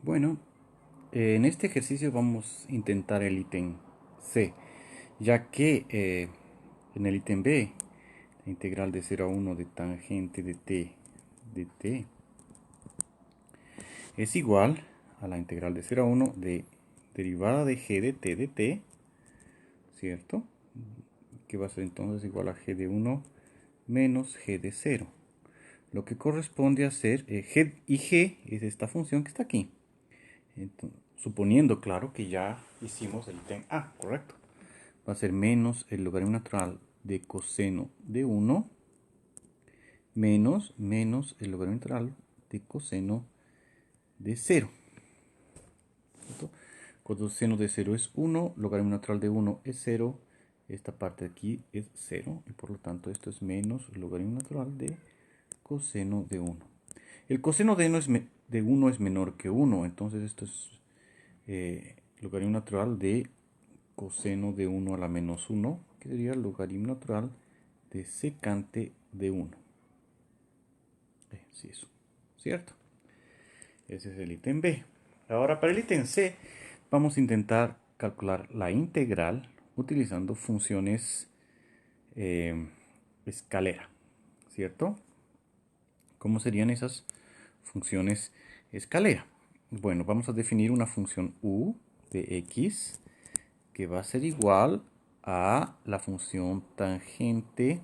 Bueno, en este ejercicio vamos a intentar el ítem C, ya que en el ítem B, la integral de 0 a 1 de tangente de t es igual a la integral de 0 a 1 de derivada de g de t, ¿cierto? Que va a ser entonces igual a g de 1 menos g de 0. Lo que corresponde a ser g y g es esta función que está aquí. Entonces, suponiendo, claro, que ya hicimos el ítem A, correcto. Va a ser menos el logaritmo natural de coseno de 1 menos el logaritmo natural de coseno de 0. Coseno de 0 es 1, logaritmo natural de 1 es 0, esta parte de aquí es 0 y por lo tanto esto es menos el logaritmo natural de coseno de 1. El coseno de 1 es menor que 1, entonces esto es logaritmo natural de coseno de 1 a la menos 1, que sería el logaritmo natural de secante de 1. Sí, eso, ¿cierto? Ese es el ítem B. Ahora para el ítem C vamos a intentar calcular la integral utilizando funciones escalera, ¿cierto? ¿Cómo serían esas funciones escalera? Bueno, vamos a definir una función u de x que va a ser igual a la función tangente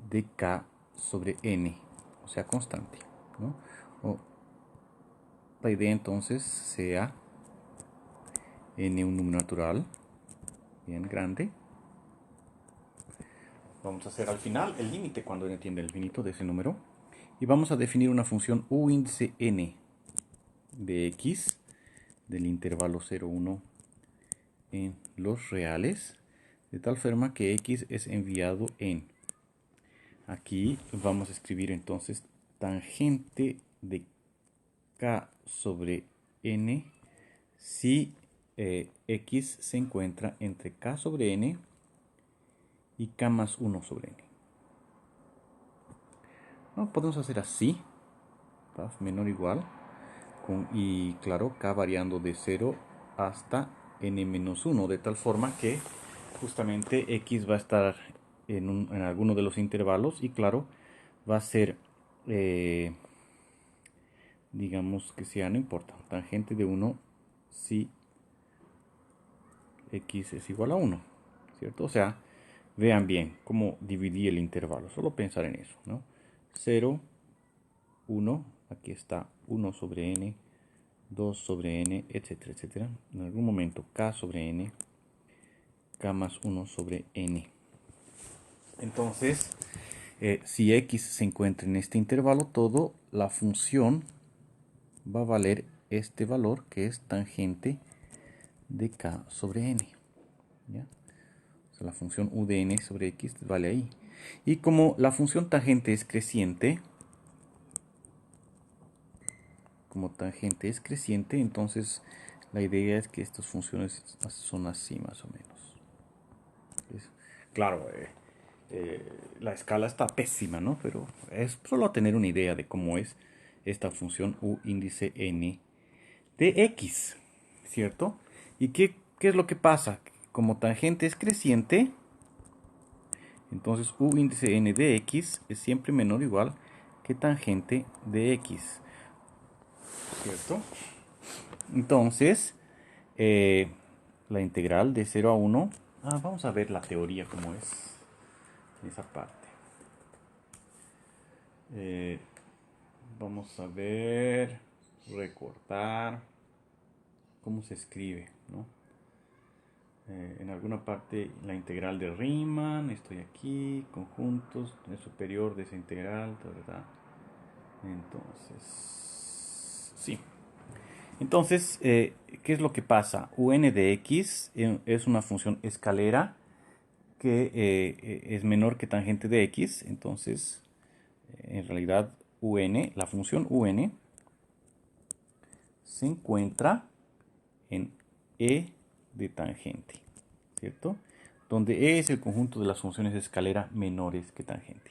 de k sobre n, o sea, constante, ¿no? La idea entonces sea n un número natural, bien grande. Vamos a hacer al final el límite cuando n tiende al infinito de ese número. Y vamos a definir una función u índice n de x del intervalo 0, 1 en los reales, de tal forma que x es enviado en. Aquí vamos a escribir entonces tangente de k sobre n si x se encuentra entre k sobre n y k más 1 sobre n. No, podemos hacer así, menor o igual, y claro, k variando de 0 hasta n menos 1, de tal forma que justamente x va a estar en alguno de los intervalos y claro, va a ser, digamos que sea, no importa, tangente de 1 si x es igual a 1, ¿cierto? O sea, vean bien cómo dividí el intervalo, solo pensar en eso, ¿no? 0, 1, aquí está 1 sobre n, 2 sobre n, etcétera, etcétera. En algún momento k sobre n, k más 1 sobre n. Entonces, si x se encuentra en este intervalo todo, la función va a valer este valor que es tangente de k sobre n. ¿Ya? O sea, la función u de n sobre x vale ahí. Y como la función tangente es creciente, entonces la idea es que estas funciones son así más o menos. Claro, la escala está pésima, ¿no? Pero es solo tener una idea de cómo es esta función u índice n de x, ¿cierto? ¿Y qué es lo que pasa? Como tangente es creciente, entonces u índice n de x es siempre menor o igual que tangente de x, ¿cierto? Entonces, la integral de 0 a 1, vamos a ver la teoría como es en esa parte. Vamos a ver, recortar, cómo se escribe, ¿no? En alguna parte la integral de Riemann, estoy aquí, conjuntos, el superior de esa integral, ¿verdad? Entonces, sí. Entonces, ¿qué es lo que pasa? Un de x es una función escalera que es menor que tangente de x, entonces, en realidad, la función un se encuentra en e de tangente, ¿cierto? Donde e es el conjunto de las funciones de escalera menores que tangente.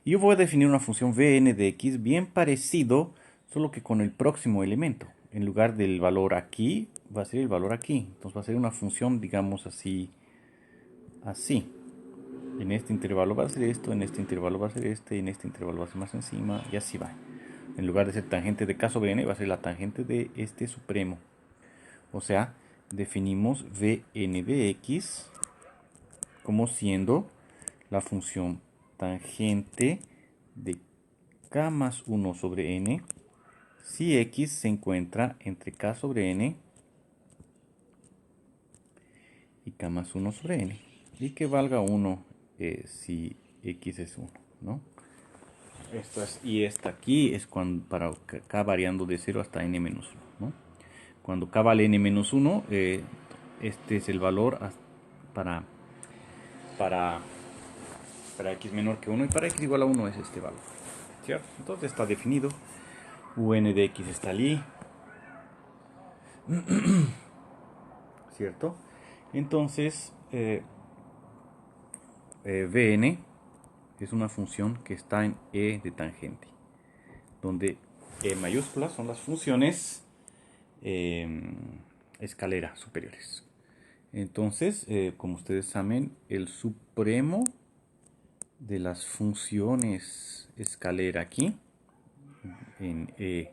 Y yo voy a definir una función Vn de x bien parecido solo que con el próximo elemento. En lugar del valor aquí, va a ser el valor aquí. Entonces va a ser una función, digamos así, así. En este intervalo va a ser esto, en este intervalo va a ser este, en este intervalo va a ser más encima, y así va. En lugar de ser tangente de k sobre n, va a ser la tangente de este supremo. O sea, definimos Vn de x como siendo la función tangente de k más 1 sobre n si x se encuentra entre k sobre n y k más 1 sobre n. Y que valga 1 si x es 1, ¿no? Esto es, y esta aquí es cuando, para k variando de 0 hasta n menos 1, ¿no? Cuando k vale n menos 1, este es el valor para, para, para x menor que 1, y para x igual a 1 es este valor, ¿cierto? Entonces está definido. Un de x está allí, ¿cierto? Entonces, Vn es una función que está en E de tangente, donde E mayúsculas son las funciones escalera superiores. Entonces, como ustedes saben, el supremo de las funciones escalera aquí, en E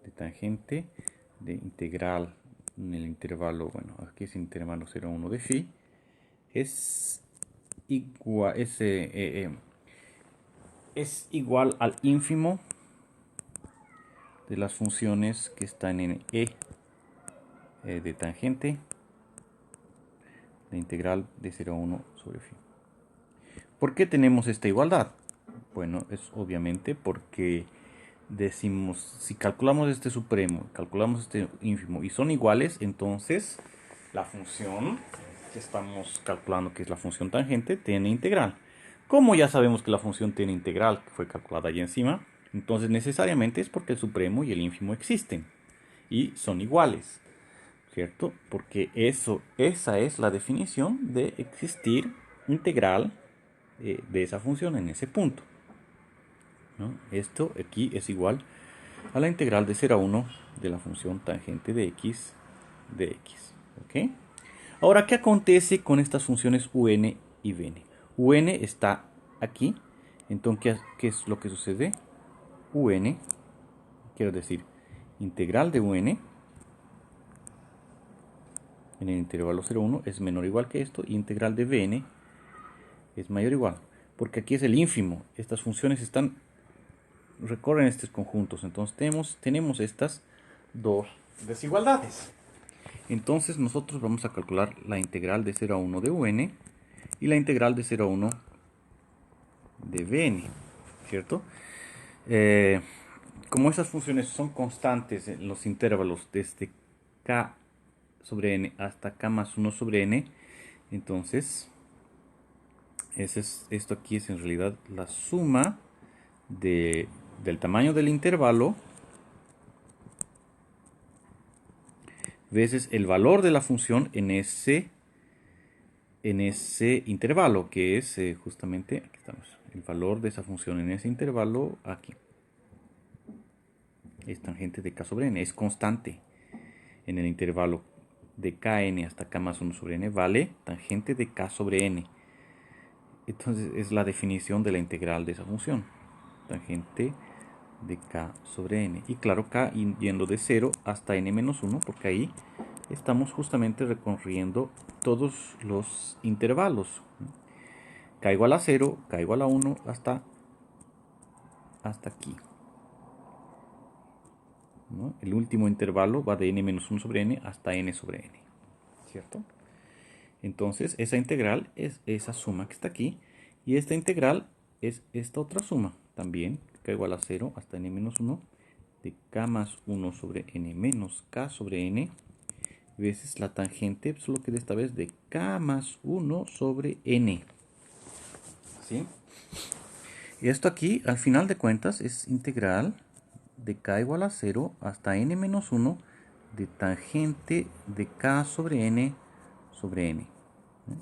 de tangente, de integral en el intervalo, bueno, aquí es intervalo 0, 1 de phi, es igual al ínfimo de las funciones que están en E de tangente de integral de 0 a 1 sobre phi. ¿Por qué tenemos esta igualdad? Bueno, es obviamente porque decimos, si calculamos este supremo, calculamos este ínfimo y son iguales, entonces la función que estamos calculando, que es la función tangente, tiene integral. Como ya sabemos que la función tiene integral, que fue calculada allí encima, entonces necesariamente es porque el supremo y el ínfimo existen y son iguales, ¿cierto? Porque esa es la definición de existir integral de esa función en ese punto, ¿no? Esto aquí es igual a la integral de 0 a 1 de la función tangente de x de x. ¿Ok? Ahora, ¿qué acontece con estas funciones un y vn? Un está aquí, entonces, ¿qué es lo que sucede? Un, quiero decir, integral de un en el intervalo 0, 1 es menor o igual que esto, y integral de vn es mayor o igual, porque aquí es el ínfimo. Estas funciones recorren estos conjuntos, entonces tenemos estas dos desigualdades. Entonces nosotros vamos a calcular la integral de 0 a 1 de un y la integral de 0 a 1 de vn, ¿cierto? Como esas funciones son constantes en los intervalos desde k sobre n hasta k más 1 sobre n, entonces esto aquí es en realidad la suma del tamaño del intervalo veces el valor de la función en ese intervalo, que es justamente, aquí estamos, el valor de esa función en ese intervalo aquí. Es tangente de k sobre n, es constante en el intervalo de kn hasta k más 1 sobre n, vale tangente de k sobre n. Entonces es la definición de la integral de esa función, tangente de k sobre n. Y claro, k yendo de 0 hasta n menos 1, porque ahí estamos justamente recorriendo todos los intervalos. K igual a 0, k igual a 1, hasta aquí, ¿no? El último intervalo va de n menos 1 sobre n hasta n sobre n, ¿cierto? Entonces esa integral es esa suma que está aquí, y esta integral es esta otra suma también, k igual a 0 hasta n menos 1 de k más 1 sobre n menos k sobre n veces la tangente, solo que de esta vez de k más 1 sobre n. ¿Sí? Y esto aquí, al final de cuentas, es integral de k igual a 0 hasta n menos 1 de tangente de k sobre n sobre n.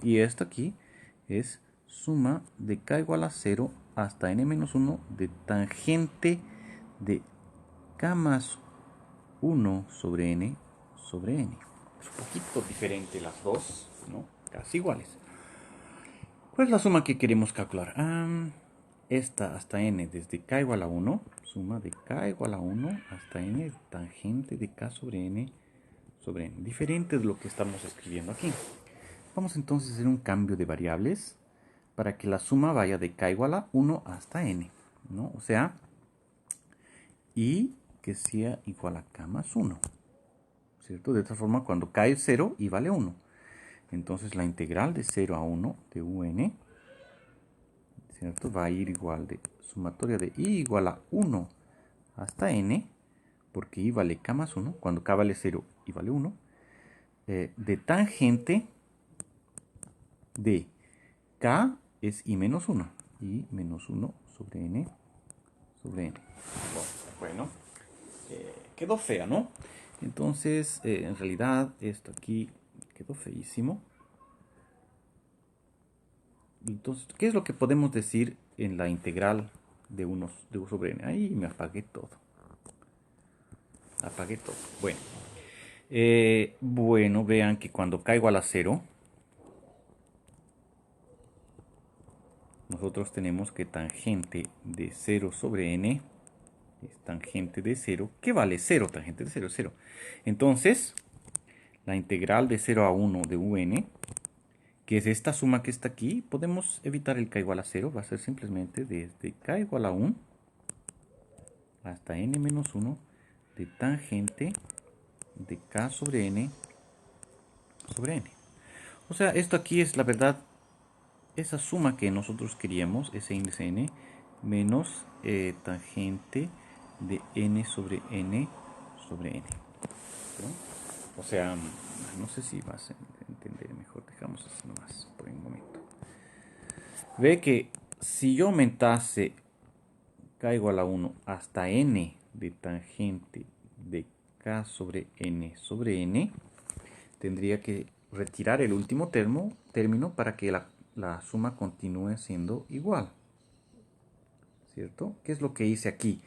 Y esto aquí es suma de k igual a 0 hasta n menos 1 de tangente de k más 1 sobre n sobre n. Es un poquito diferente las dos, ¿no? Casi iguales. ¿Cuál es la suma que queremos calcular? Esta hasta n desde k igual a 1, suma de k igual a 1 hasta n tangente de k sobre n sobre n. Diferente de lo que estamos escribiendo aquí. Vamos entonces a hacer un cambio de variables para que la suma vaya de k igual a 1 hasta n, ¿no? O sea, y que sea igual a k más 1, ¿cierto? De esta forma, cuando k es 0 y vale 1. Entonces la integral de 0 a 1 de un, ¿cierto? Va a ir igual de sumatoria de i igual a 1 hasta n, porque i vale k más 1, cuando k vale 0 y vale 1, de tangente de k es i menos 1, i menos 1 sobre n sobre n. Bueno, quedó fea, ¿no? Entonces, en realidad, esto aquí quedó feísimo. Entonces, ¿qué es lo que podemos decir en la integral de 1 sobre n? Ahí me apagué todo. Apagué todo. Bueno. Bueno, vean que cuando k igual a 0, nosotros tenemos que tangente de 0 sobre n es tangente de 0, que vale 0, tangente de 0 es 0. Entonces, la integral de 0 a 1 de un, que es esta suma que está aquí, podemos evitar el k igual a 0, va a ser simplemente desde k igual a 1 hasta n menos 1 de tangente de k sobre n sobre n. O sea, esto aquí es la verdad, esa suma que nosotros queríamos, ese índice n, menos tangente de n sobre n sobre n. ¿No? O sea, no sé si vas a entender mejor, dejamos así nomás por un momento. Ve que si yo aumentase k igual a 1 hasta n de tangente de k sobre n, tendría que retirar el último término para que la suma continúe siendo igual. ¿Cierto? ¿Qué es lo que hice aquí?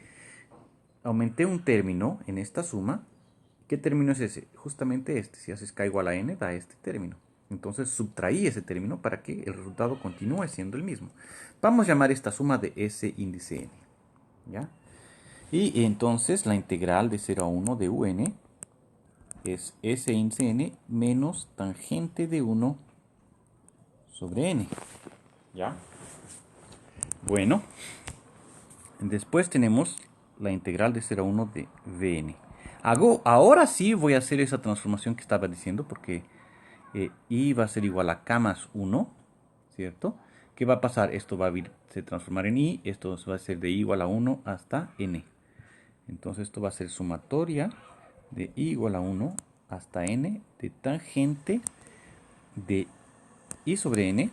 Aumenté un término en esta suma. ¿Qué término es ese? Justamente este. Si haces k igual a n, da este término. Entonces subtraí ese término para que el resultado continúe siendo el mismo. Vamos a llamar esta suma de ese índice n. ¿Ya? Y entonces la integral de 0 a 1 de un es ese índice n menos tangente de 1 sobre n. ¿Ya? Bueno, después tenemos la integral de 0 a 1 de Vn. Ahora sí voy a hacer esa transformación que estaba diciendo, porque i va a ser igual a k más 1, ¿cierto? ¿Qué va a pasar? Esto va a se transformar en i, esto va a ser de i igual a 1 hasta n. Entonces esto va a ser sumatoria de i igual a 1 hasta n de tangente de i sobre n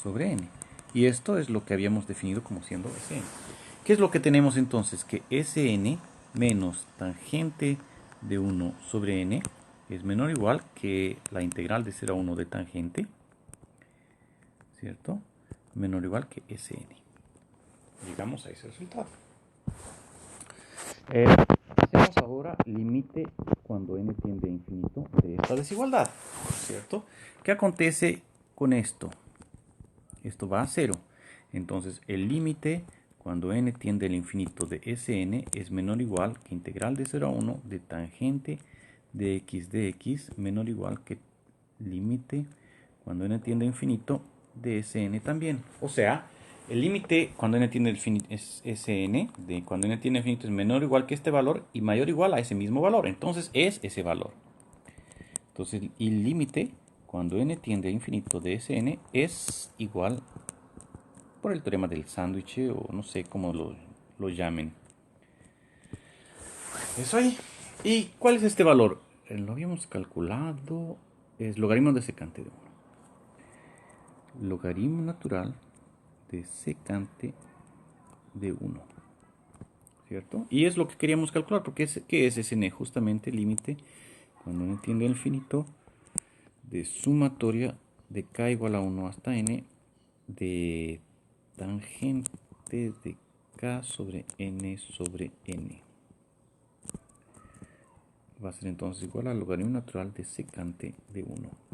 sobre n. Y esto es lo que habíamos definido como siendo Sn. ¿Qué es lo que tenemos entonces? Que Sn menos tangente de 1 sobre n es menor o igual que la integral de 0 a 1 de tangente, ¿cierto? Menor o igual que Sn. Llegamos a ese resultado. Hacemos ahora límite cuando n tiende a infinito de esta desigualdad, ¿cierto? ¿Qué acontece con esto? Esto va a 0. Entonces el límite cuando n tiende al infinito de Sn es menor o igual que integral de 0 a 1 de tangente de x menor o igual que límite cuando n tiende a infinito de Sn también. O sea, el límite cuando n tiende a infinito es Sn, de cuando n tiende a infinito es menor o igual que este valor y mayor o igual a ese mismo valor. Entonces es ese valor. Entonces el límite cuando n tiende a infinito de Sn es igual por el teorema del sándwich o no sé cómo lo llamen. Eso ahí. ¿Y cuál es este valor? Lo habíamos calculado. Es logaritmo de secante de 1. Logaritmo natural de secante de 1. ¿Cierto? Y es lo que queríamos calcular, porque ¿qué es Sn? Justamente el límite cuando n tiende al infinito de sumatoria de k igual a 1 hasta n de tangente de k sobre n sobre n. Va a ser entonces igual al logaritmo natural de secante de 1.